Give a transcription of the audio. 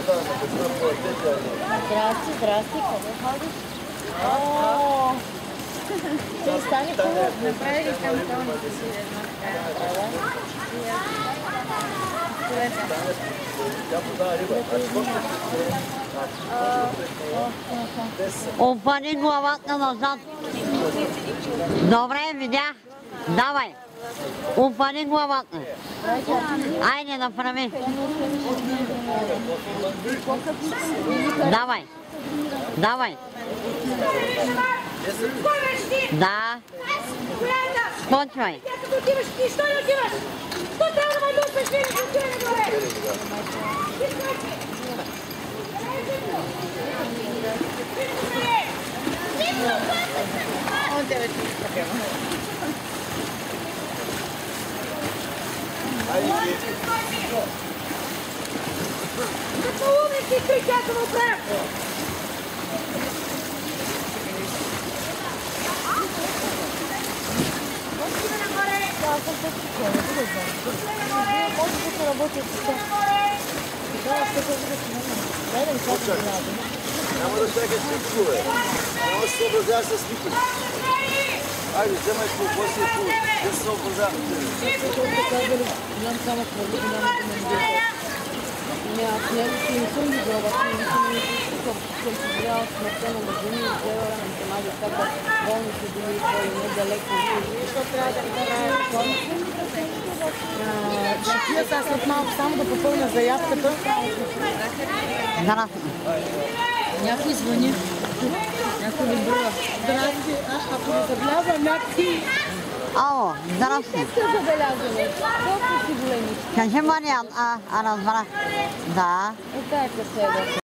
Здрасти, здрасти, къде ходиш? О, ти стани хубаво. Направи ли там тълното си една така? Опани главата назад. Добре, видях. Давай. Опани главата. Айде, направи. Давай. Давай. Да. Скочвай. Що не отиваш? Що трябва да ме дупеш? Не отиваш горе. Като умници кричат му прав! Отиваме нагоре! Аз съм по-спокойна, да знам. Може да се работи с това. Да, аз така да се намеря. Дай да ми кажа да надо. Няма да чакаш всичко, бе. Няма да се съобразяваш с никой. Айде, вземай какво си е хубаво. Да се съобразяваш. Защото казали, голям камък върви, няма да ме издържа. Аз него си не съм виждала, обаче не съм ми изпускал, съм си гледала смъртта на магазини и гледала на темаги, как да болни са били твои недалеко. Защо трябва да направя болница? Чакият аз след малко само да попълня заявката. Здрасти. Някой звъни. Някой ми брува. Здрасти, ако не забелязва някакви... Ало, здрасти. Не сте забелязали. Колко си големи? Кажи, Мария, разбрах. Да. Е, тая къседа.